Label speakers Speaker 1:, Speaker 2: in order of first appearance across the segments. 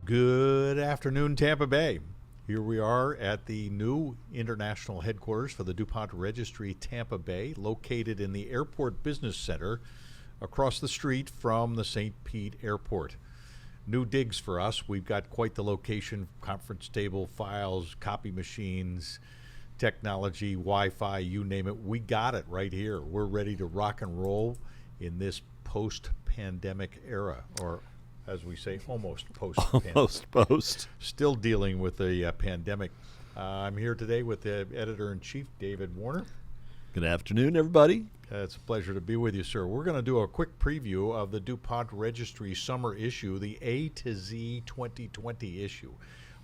Speaker 1: Good afternoon, Tampa Bay. Here we are at the new international headquarters for the DuPont Registry, Tampa Bay, located in the Airport Business Center across the street from the St. Pete Airport. New digs for us. We've got quite the location: conference table, files, copy machines, technology, Wi-Fi, you name it. We got it right here. We're ready to rock and roll in this post-pandemic era, or as we say, almost post-pandemic.
Speaker 2: Almost post.
Speaker 1: Still dealing with the pandemic. I'm here today with the editor-in-chief, David Warner.
Speaker 2: Good afternoon, everybody.
Speaker 1: It's a pleasure to be with you, sir. We're going to do a quick preview of the DuPont Registry summer issue, the A to Z 2020 issue.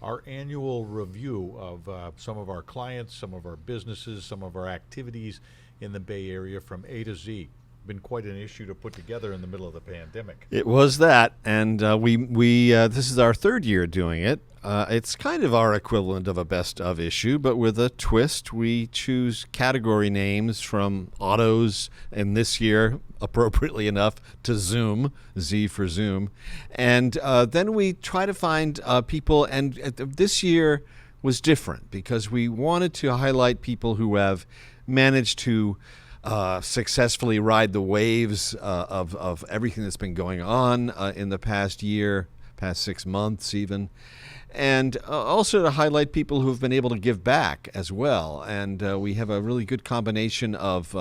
Speaker 1: Our annual review of some of our clients, some of our businesses, some of our activities in the Bay Area from A to Z. Been quite an issue to put together in the middle of the pandemic.
Speaker 2: It was that, and we this is our third year doing it. It's kind of our equivalent of a best of issue, but with a twist. We choose category names from autos, and this year, appropriately enough, to Zoom, Z for Zoom, and then we try to find people. And this year was different because we wanted to highlight people who have managed to successfully ride the waves of everything that's been going on in the past year, past 6 months even, and also to highlight people who have been able to give back as well. And we have a really good combination of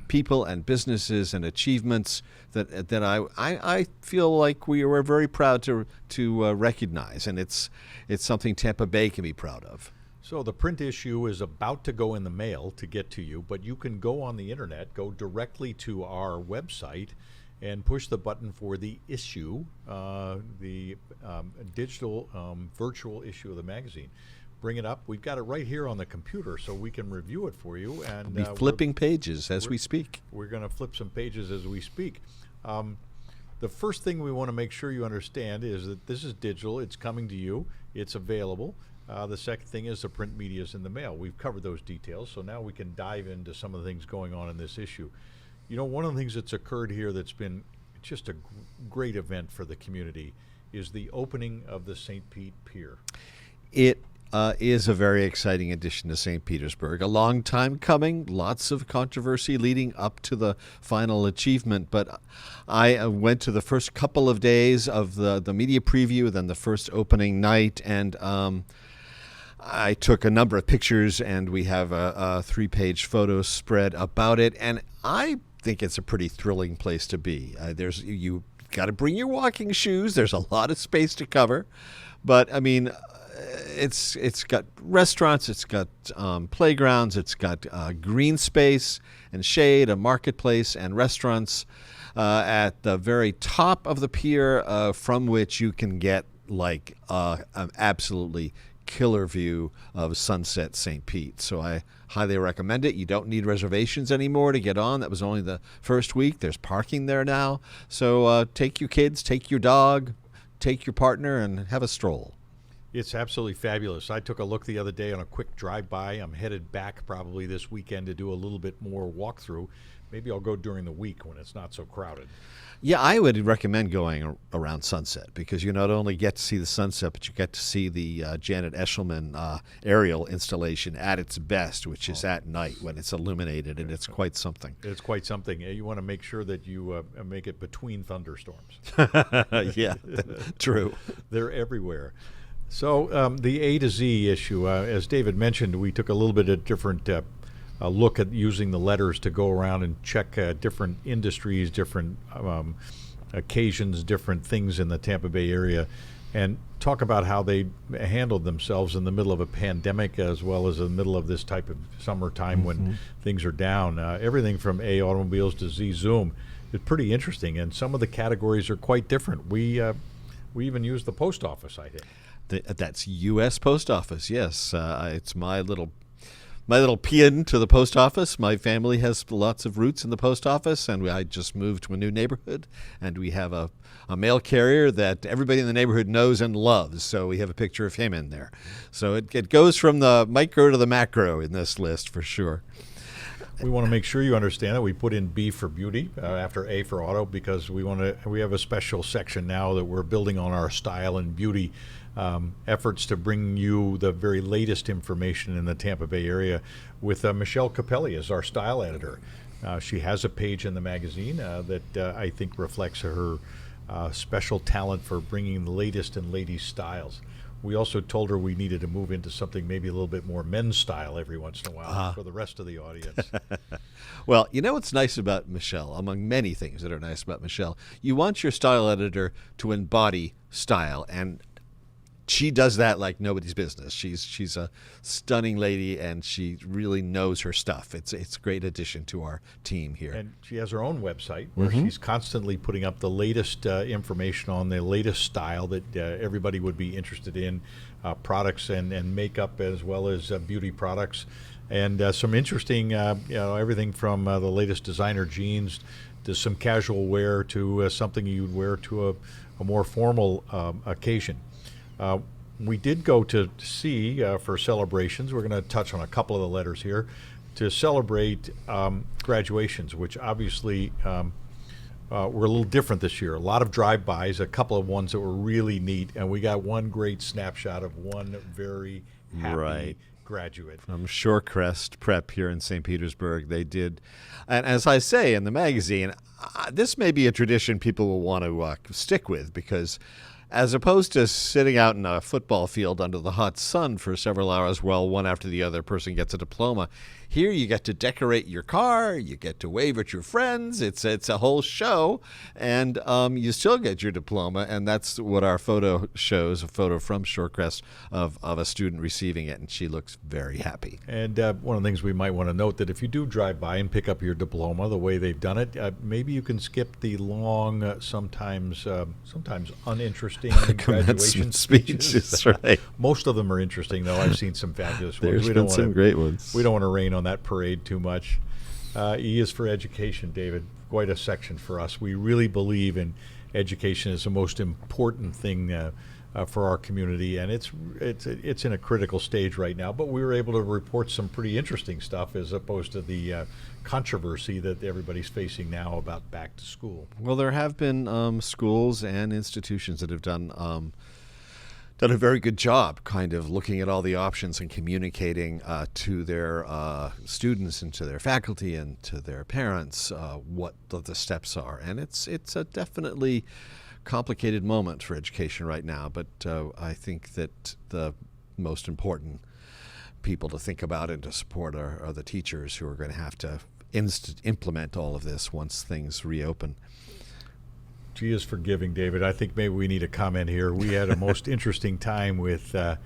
Speaker 2: people and businesses and achievements that I feel like we are very proud to recognize, and it's something Tampa Bay can be proud of.
Speaker 1: So the print issue is about to go in the mail to get to you, but you can go on the internet, go directly to our website, and push the button for the issue, the digital virtual issue of the magazine. Bring it up. We've got it right here on the computer, so we can review it for you. And
Speaker 2: be flipping pages as we speak.
Speaker 1: We're going to flip some pages as we speak. The first thing we want to make sure you understand is that this is digital. It's coming to you. It's available. The second thing is the print media is in the mail. We've covered those details, so now we can dive into some of the things going on in this issue. You know, one of the things that's occurred here that's been just a great event for the community is the opening of the St. Pete Pier.
Speaker 2: It is a very exciting addition to St. Petersburg. A long time coming, lots of controversy leading up to the final achievement, but I went to the first couple of days of the media preview, then the first opening night, and I took a number of pictures, and we have a 3-page photo spread about it, and I think it's a pretty thrilling place to be. You got to bring your walking shoes. There's a lot of space to cover, but I mean, it's got restaurants, it's got playgrounds, it's got green space and shade, a marketplace, and restaurants at the very top of the pier, from which you can get like an absolutely killer view of Sunset St. Pete. So I highly recommend it. You don't need reservations anymore to get on. That was only the first week. There's parking there now. So take your kids, take your dog, take your partner, and have a stroll.
Speaker 1: It's absolutely fabulous. I took a look the other day on a quick drive-by. I'm headed back probably this weekend to do a little bit more walkthrough. Maybe I'll go during the week when it's not so crowded.
Speaker 2: Yeah, I would recommend going around sunset because you not only get to see the sunset, but you get to see the Janet Eshelman aerial installation at its best, which is at night when it's illuminated, and it's quite something.
Speaker 1: It's quite something. You want to make sure that you make it between thunderstorms.
Speaker 2: Yeah, true.
Speaker 1: They're everywhere. So the A to Z issue, as David mentioned, we took a little bit of different look at using the letters to go around and check different industries, different occasions, different things in the Tampa Bay area, and talk about how they handled themselves in the middle of a pandemic as well as in the middle of this type of summertime when things are down. Everything from A, automobiles, to Z, Zoom. It's pretty interesting, and some of the categories are quite different. We even use the post office, I think.
Speaker 2: That's U.S. Post Office, yes. It's my little pin to the post office. My family has lots of roots in the post office, and I just moved to a new neighborhood, and we have a mail carrier that everybody in the neighborhood knows and loves, so we have a picture of him in there. So it goes from the micro to the macro in this list for sure.
Speaker 1: We want to make sure you understand that we put in B for beauty after A for auto because we have a special section now that we're building on our style and beauty efforts to bring you the very latest information in the Tampa Bay area with Michelle Capelli as our style editor. She has a page in the magazine that I think reflects her special talent for bringing the latest and ladies' styles. We also told her we needed to move into something maybe a little bit more men's style every once in a while for the rest of the audience.
Speaker 2: Well, you know what's nice about Michelle, among many things that are nice about Michelle, you want your style editor to embody style, and she does that like nobody's business. She's a stunning lady, and she really knows her stuff. It's a great addition to our team here.
Speaker 1: And she has her own website where she's constantly putting up the latest information on the latest style that everybody would be interested in, products and makeup as well as beauty products. And some interesting, everything from the latest designer jeans to some casual wear to something you'd wear to a more formal occasion. We did go to sea for celebrations. We're going to touch on a couple of the letters here to celebrate graduations, which obviously were a little different this year. A lot of drive-bys, a couple of ones that were really neat, and we got one great snapshot of one very happy graduate.
Speaker 2: From Shorecrest Prep here in St. Petersburg, they did, and as I say in the magazine, this may be a tradition people will want to stick with because as opposed to sitting out in a football field under the hot sun for several hours while one after the other person gets a diploma, here you get to decorate your car, you get to wave at your friends, it's a whole show, and you still get your diploma, and that's what our photo shows, a photo from Shorecrest of a student receiving it, and she looks very happy.
Speaker 1: And one of the things we might want to note that if you do drive by and pick up your diploma the way they've done it, maybe you can skip the long, sometimes uninteresting graduation speeches.
Speaker 2: Right.
Speaker 1: Most of them are interesting, though. I've seen some fabulous ones.
Speaker 2: There's been some great ones.
Speaker 1: We don't want to rain on that parade too much. E is for education, David. Quite a section for us. We really believe in education as the most important thing for our community, and it's in a critical stage right now. But we were able to report some pretty interesting stuff as opposed to the controversy that everybody's facing now about back to school.
Speaker 2: Well, there have been schools and institutions that have done a very good job kind of looking at all the options and communicating to their students and to their faculty and to their parents what the steps are. And it's a definitely complicated moment for education right now, but I think that the most important people to think about and to support are the teachers who are going to have to implement all of this once things reopen.
Speaker 1: G is forgiving, David. I think maybe we need a comment here. We had a most interesting time with the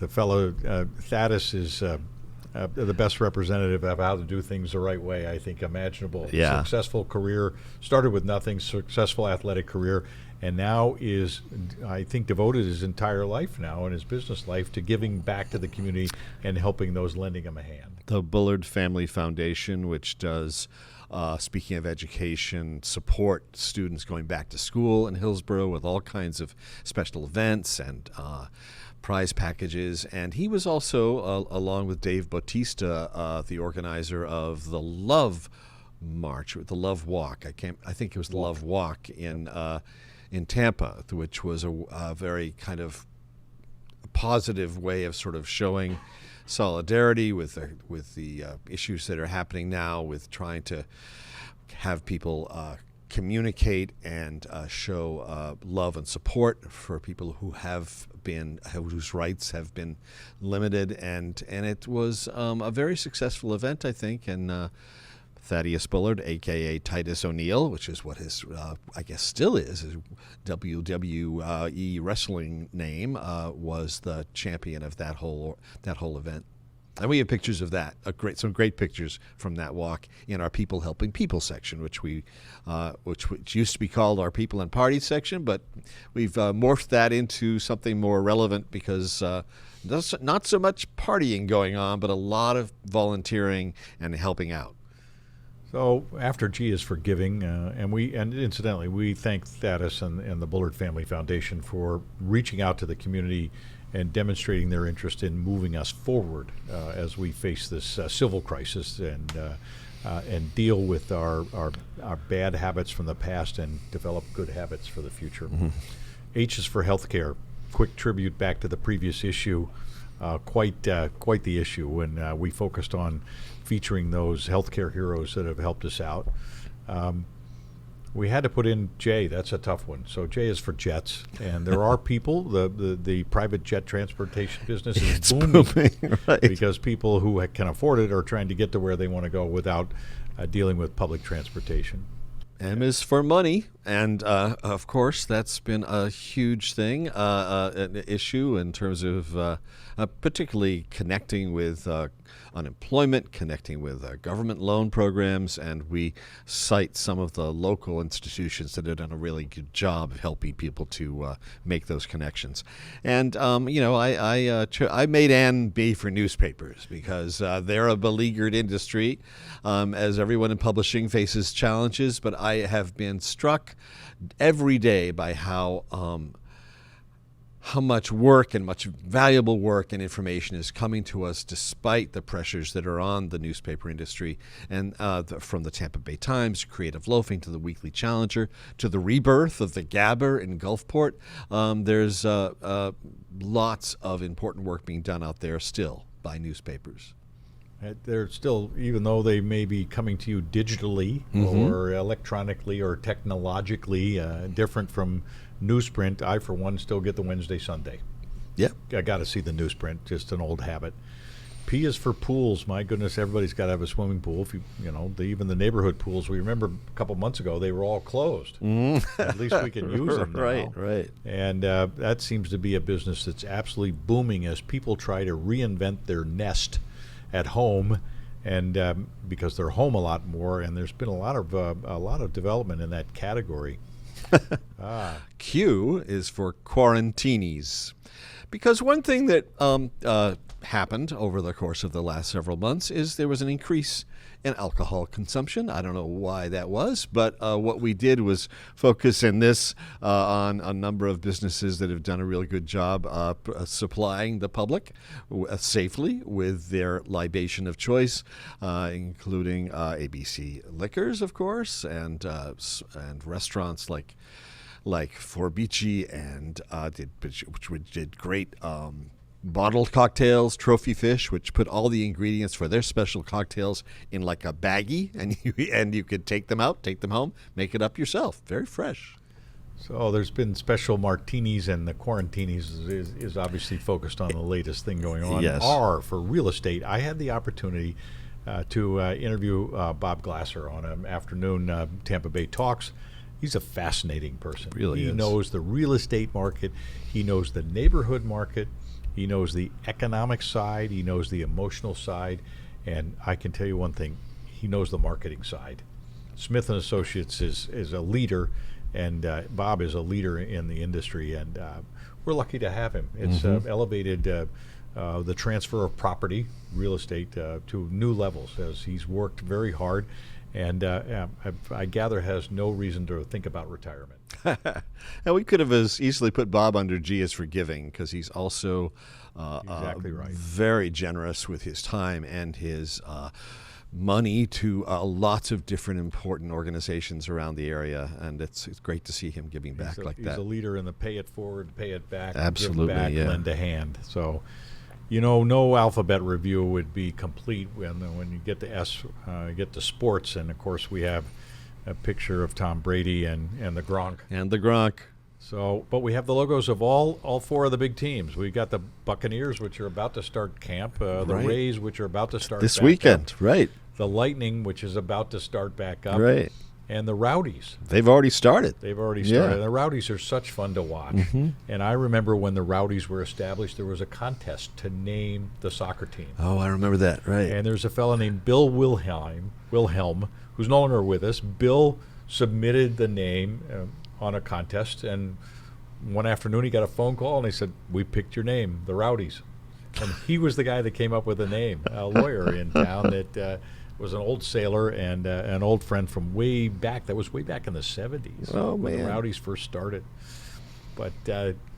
Speaker 1: fellow. Thaddeus is the best representative of how to do things the right way, I think, imaginable.
Speaker 2: Yeah.
Speaker 1: Successful career, started with nothing, successful athletic career, and now is, I think, devoted his entire life now and his business life to giving back to the community and helping those lending him a hand.
Speaker 2: The Bullard Family Foundation, which does, speaking of education, support students going back to school in Hillsborough with all kinds of special events and prize packages. And he was also, along with Dave Bautista, the organizer of the Love March, the Love Walk. I think it was the Love Walk in Tampa, which was a very kind of positive way of sort of showing solidarity with the issues that are happening now, with trying to have people communicate and show love and support for people whose rights have been limited, and it was a very successful event, I think, and Thaddeus Bullard, a.k.a. Titus O'Neil, which is what his, I guess still is, his WWE wrestling name, was the champion of that whole event. And we have pictures of that, some great pictures from that walk in our People Helping People section, which used to be called our People and Party section, but we've morphed that into something more relevant because there's not so much partying going on, but a lot of volunteering and helping out.
Speaker 1: So after G is forgiving, and incidentally we thank Thaddeus and the Bullard Family Foundation for reaching out to the community and demonstrating their interest in moving us forward as we face this civil crisis and deal with our bad habits from the past and develop good habits for the future. H is for healthcare. Quick tribute back to the previous issue. Quite the issue when we focused on featuring those healthcare heroes that have helped us out. We had to put in J. That's a tough one. So J is for jets, and there are people. The private jet transportation business is booming
Speaker 2: right.
Speaker 1: because people who can afford it are trying to get to where they want to go without dealing with public transportation.
Speaker 2: M is for money, and of course that's been a huge thing, an issue in terms of particularly connecting with unemployment, connecting with government loan programs, and we cite some of the local institutions that have done a really good job of helping people to make those connections. And I made N B for newspapers because they're a beleaguered industry, as everyone in publishing faces challenges. But I have been struck every day by how much work and much valuable work and information is coming to us despite the pressures that are on the newspaper industry. And from the Tampa Bay Times, Creative Loafing, to the Weekly Challenger, to the rebirth of the Gabber in Gulfport, there's lots of important work being done out there still by newspapers.
Speaker 1: They're still, even though they may be coming to you digitally or electronically or technologically different from newsprint, I, for one, still get the Wednesday, Sunday.
Speaker 2: Yeah.
Speaker 1: I got to see the newsprint, just an old habit. P is for pools. My goodness, everybody's got to have a swimming pool. If even the neighborhood pools, we remember a couple months ago, they were all closed. At least we can use them now.
Speaker 2: Right.
Speaker 1: And that seems to be a business that's absolutely booming as people try to reinvent their nest at home, and because they're home a lot more, and there's been a lot of development in that category.
Speaker 2: Q is for quarantinis, because one thing that happened over the course of the last several months is there was an increase in alcohol consumption. I don't know why that was, but what we did was focus in this on a number of businesses that have done a really good job supplying the public safely with their libation of choice, including ABC Liquors, of course, and restaurants like Forbici and which did great bottled cocktails, Trophy Fish, which put all the ingredients for their special cocktails in like a baggie, and you could take them out, take them home, make it up yourself. Very fresh.
Speaker 1: So there's been special martinis, and the quarantinis is obviously focused on the latest thing going on.
Speaker 2: Yes.
Speaker 1: R for real estate. I had the opportunity to interview Bob Glasser on an afternoon Tampa Bay Talks. He's a fascinating person.
Speaker 2: Really
Speaker 1: he
Speaker 2: is.
Speaker 1: knows the real estate market. He knows the neighborhood market. He knows the economic side. He knows the emotional side. And I can tell you one thing. He knows the marketing side. Smith & Associates is a leader, and Bob is a leader in the industry. And we're lucky to have him. It's elevated the transfer of property, real estate, to new levels as he's worked very hard. And I gather has no reason to think about retirement.
Speaker 2: And we could have as easily put Bob under G as for giving, because he's also
Speaker 1: Exactly right.
Speaker 2: very generous with his time and his money to lots of different important organizations around the area, and it's great to see him giving back like that.
Speaker 1: He's a leader in the pay it forward, pay it back,
Speaker 2: Absolutely,
Speaker 1: give back,
Speaker 2: yeah.
Speaker 1: lend a hand. So, no alphabet review would be complete when you get to S, get to sports, and of course we have a picture of Tom Brady and the Gronk.
Speaker 2: And the Gronk.
Speaker 1: So, but we have the logos of all four of the big teams. We got the Buccaneers, which are about to start camp, the
Speaker 2: Right.
Speaker 1: Rays, which are about to start
Speaker 2: This
Speaker 1: back
Speaker 2: weekend,
Speaker 1: up,
Speaker 2: right.
Speaker 1: the Lightning, which is about to start back up,
Speaker 2: Right.
Speaker 1: and the Rowdies.
Speaker 2: They've already started.
Speaker 1: They've already started.
Speaker 2: Yeah.
Speaker 1: The Rowdies are such fun to watch. And I remember when the Rowdies were established, there was a contest to name the soccer team.
Speaker 2: Oh, I remember that, right.
Speaker 1: And there's a fellow named Bill Wilhelm, who's no longer with us. Bill submitted the name on a contest, and one afternoon he got a phone call, and they said, "We picked your name, the Rowdies." And he was the guy that came up with the name, a lawyer in town that was an old sailor and an old friend from way back. That was way back in the 70s
Speaker 2: Oh,
Speaker 1: when the
Speaker 2: man.
Speaker 1: Rowdies first started. But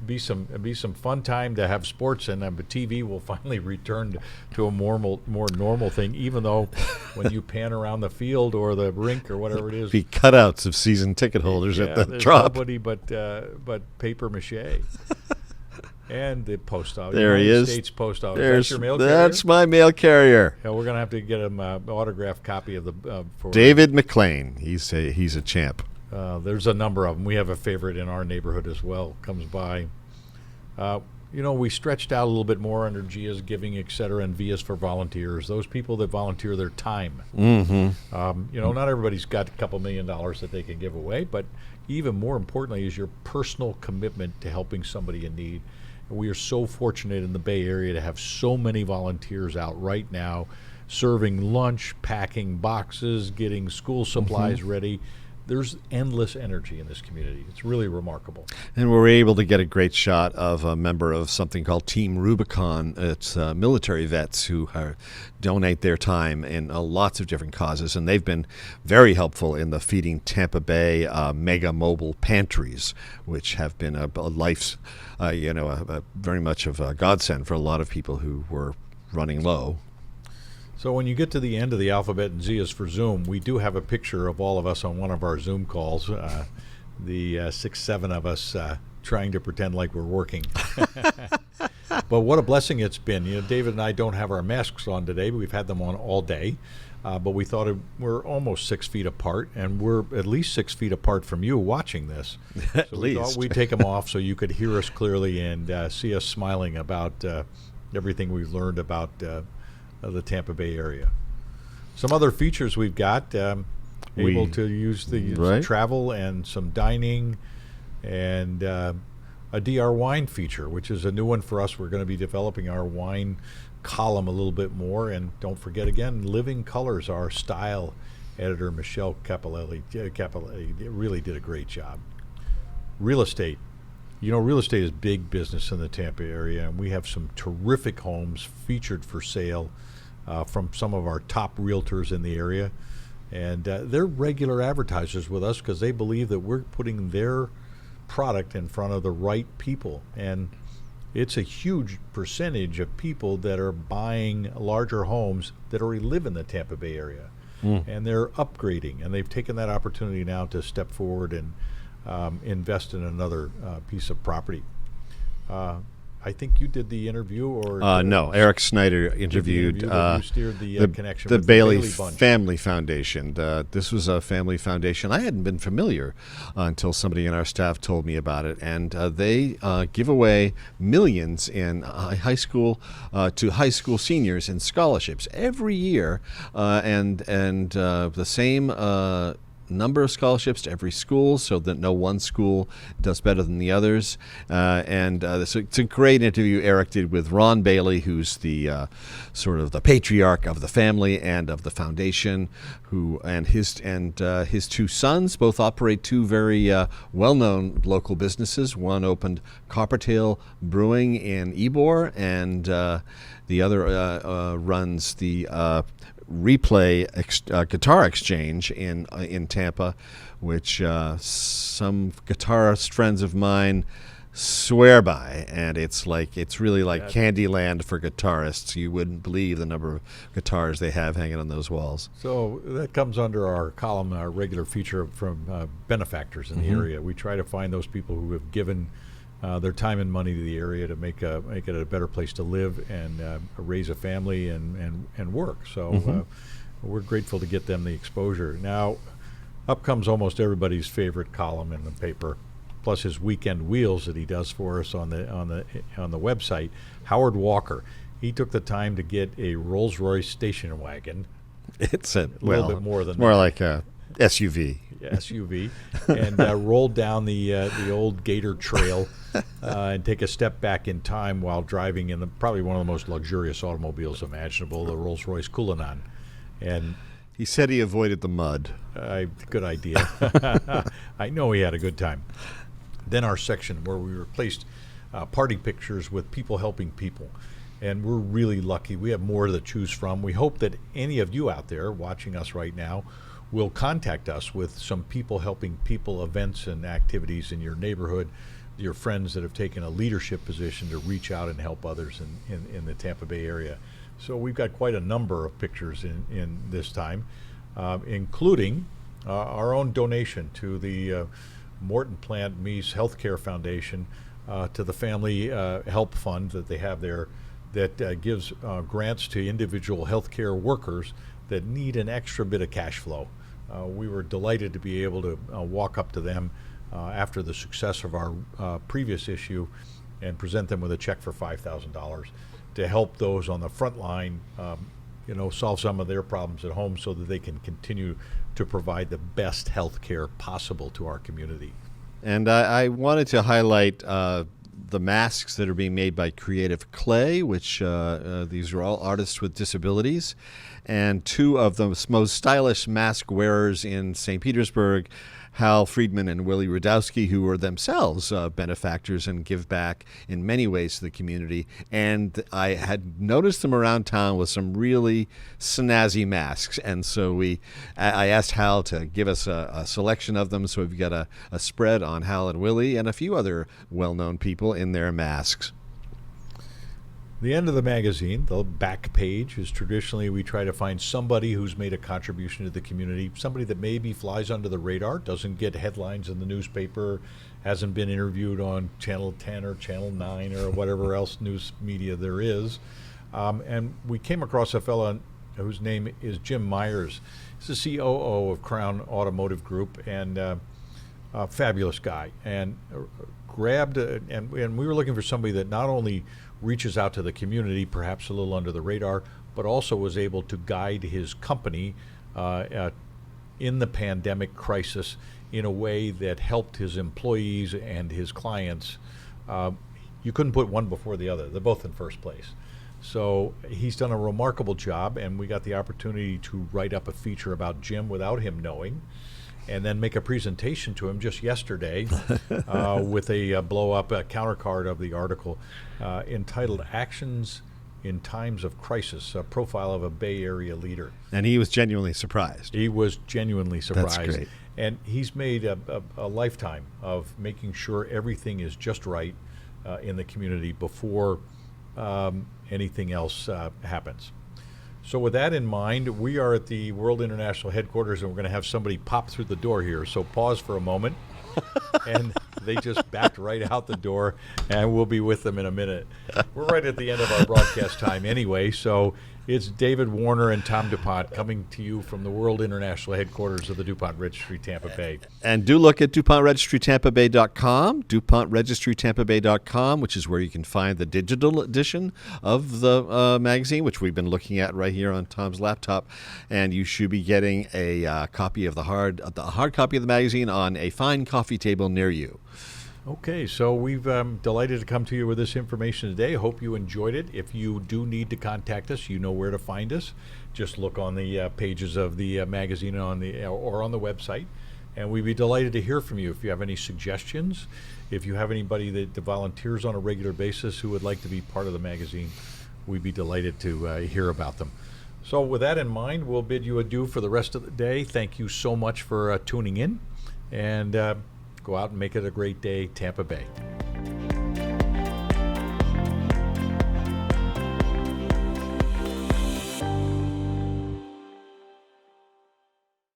Speaker 1: be some fun time to have sports, and the TV will finally return to a more normal thing. Even though when you pan around the field or the rink or whatever it is,
Speaker 2: be cutouts of season ticket holders at the
Speaker 1: there's
Speaker 2: drop.
Speaker 1: Nobody but paper mache. And the post office.
Speaker 2: There he
Speaker 1: United
Speaker 2: is.
Speaker 1: States Post Office. That's your mail carrier?
Speaker 2: That's my mail carrier.
Speaker 1: Yeah, we're gonna have to get him an autographed copy of the for
Speaker 2: David McLean. He's a champ.
Speaker 1: There's a number of them. We have a favorite in our neighborhood as well. Comes by. We stretched out a little bit more under GIA's giving, et cetera, and VIA's for volunteers. Those people that volunteer their time.
Speaker 2: Mm-hmm.
Speaker 1: Not everybody's got a couple $1 million that they can give away, but even more importantly is your personal commitment to helping somebody in need. And we are so fortunate in the Bay Area to have so many volunteers out right now, serving lunch, packing boxes, getting school supplies ready. There's endless energy in this community. It's really remarkable.
Speaker 2: And we're able to get a great shot of a member of something called Team Rubicon. It's military vets who donate their time in lots of different causes, and they've been very helpful in the Feeding Tampa Bay mega mobile pantries, which have been a life's, very much of a godsend for a lot of people who were running low.
Speaker 1: So when you get to the end of the alphabet and Z is for Zoom, we do have a picture of all of us on one of our Zoom calls, the 6, 7 of us trying to pretend like we're working. But what a blessing it's been. David and I don't have our masks on today, but we've had them on all day. But we thought we're almost 6 feet apart, and we're at least 6 feet apart from you watching this.
Speaker 2: At
Speaker 1: so we
Speaker 2: least.
Speaker 1: thought we'd take them off so you could hear us clearly and see us smiling about everything we've learned about the Tampa Bay area. Some other features we've got, able to use the travel and some dining, and a DR wine feature, which is a new one for us. We're going to be developing our wine column a little bit more. And don't forget, again, Living Colors, our style editor, Michelle Capelletti, really did a great job. Real estate. Real estate is big business in the Tampa area, and we have some terrific homes featured for sale from some of our top realtors in the area. And they're regular advertisers with us because they believe that we're putting their product in front of the right people. And it's a huge percentage of people that are buying larger homes that already live in the Tampa Bay area. And they're upgrading, and they've taken that opportunity now to step forward and invest in another piece of property. I think you did the interview, or
Speaker 2: no. Eric Snyder interviewed
Speaker 1: you steered the connection
Speaker 2: the
Speaker 1: with
Speaker 2: Bailey
Speaker 1: the Bailey Bunch.
Speaker 2: Family Foundation. This was a family foundation. I hadn't been familiar until somebody in our staff told me about it, and they give away millions in high school to high school seniors in scholarships every year, and the same. Number of scholarships to every school, so that no one school does better than the others. So it's a great interview Eric did with Ron Bailey, who's the sort of the patriarch of the family and of the foundation, who and his 2 sons both operate 2 very well-known local businesses. One opened Coppertail Brewing in Ybor, and the other runs the Replay Guitar Exchange in Tampa, which some guitarist friends of mine swear by, and it's really like Candyland for guitarists. You wouldn't believe the number of guitars they have hanging on those walls.
Speaker 1: So that comes under our column, our regular feature from benefactors in the area. We try to find those people who have given their time and money to the area to make it a better place to live and raise a family and work. So we're grateful to get them the exposure. Now, up comes almost everybody's favorite column in the paper, plus his weekend wheels that he does for us on the website. Howard Walker, he took the time to get a Rolls-Royce station wagon.
Speaker 2: It's
Speaker 1: a little bit more than
Speaker 2: more
Speaker 1: that.
Speaker 2: like a SUV.
Speaker 1: SUV, and roll down the old Gator Trail and take a step back in time while driving in probably one of the most luxurious automobiles imaginable, the Rolls-Royce Cullinan. And
Speaker 2: he said he avoided the mud.
Speaker 1: Good idea. I know he had a good time. Then our section where we replaced party pictures with people helping people. And we're really lucky. We have more to choose from. We hope that any of you out there watching us right now will contact us with some people helping people events and activities in your neighborhood. your friends that have taken a leadership position to reach out and help others in the Tampa Bay area. So we've got quite a number of pictures in this time, including our own donation to the Morton Plant Meese Healthcare Foundation, to the Family Help Fund that they have there, that gives grants to individual healthcare workers that need an extra bit of cash flow. We were delighted to be able to walk up to them after the success of our previous issue and present them with a check for $5,000 to help those on the front line, solve some of their problems at home so that they can continue to provide the best health care possible to our community.
Speaker 2: And I wanted to highlight the masks that are being made by Creative Clay, which these are all artists with disabilities. And two of the most stylish mask wearers in St. Petersburg, Hal Friedman and Willie Rudowski, who are themselves benefactors and give back in many ways to the community. And I had noticed them around town with some really snazzy masks. And so I asked Hal to give us a selection of them. So we've got a spread on Hal and Willie and a few other well-known people in their masks.
Speaker 1: The end of the magazine, the back page, is traditionally we try to find somebody who's made a contribution to the community, somebody that maybe flies under the radar, doesn't get headlines in the newspaper, hasn't been interviewed on Channel 10 or Channel 9 or whatever else news media there is. And we came across a fellow whose name is Jim Myers. He's the COO of Crown Automotive Group, and a fabulous guy. And and we were looking for somebody that not only reaches out to the community, perhaps a little under the radar, but also was able to guide his company in the pandemic crisis in a way that helped his employees and his clients. You couldn't put one before the other. They're both in first place. So he's done a remarkable job, and we got the opportunity to write up a feature about Jim without him knowing, and then make a presentation to him just yesterday with a blow-up countercard of the article entitled Actions in Times of Crisis, a profile of a Bay Area leader.
Speaker 2: And he was genuinely surprised.
Speaker 1: He was genuinely surprised.
Speaker 2: That's great.
Speaker 1: And he's made a lifetime of making sure everything is just right in the community before anything else happens. So with that in mind, we are at the World International Headquarters, and we're going to have somebody pop through the door here. So pause for a moment. And they just backed right out the door, and we'll be with them in a minute. We're right at the end of our broadcast time anyway, so it's David Warner and Tom DuPont coming to you from the World International Headquarters of the DuPont Registry, Tampa Bay.
Speaker 2: And do look at DuPontRegistryTampaBay.com, DuPontRegistryTampaBay.com, which is where you can find the digital edition of the magazine, which we've been looking at right here on Tom's laptop. And you should be getting a copy of the hard copy of the magazine on a fine coffee table near you.
Speaker 1: Okay, so we've delighted to come to you with this information today. Hope you enjoyed it. If you do need to contact us, you know where to find us. Just look on the pages of the magazine or on the website, and we'd be delighted to hear from you. If you have any suggestions, if you have anybody that volunteers on a regular basis who would like to be part of the magazine, we'd be delighted to hear about them. So with that in mind, we'll bid you adieu for the rest of the day. Thank you so much for tuning in, and go out and make it a great day, Tampa Bay.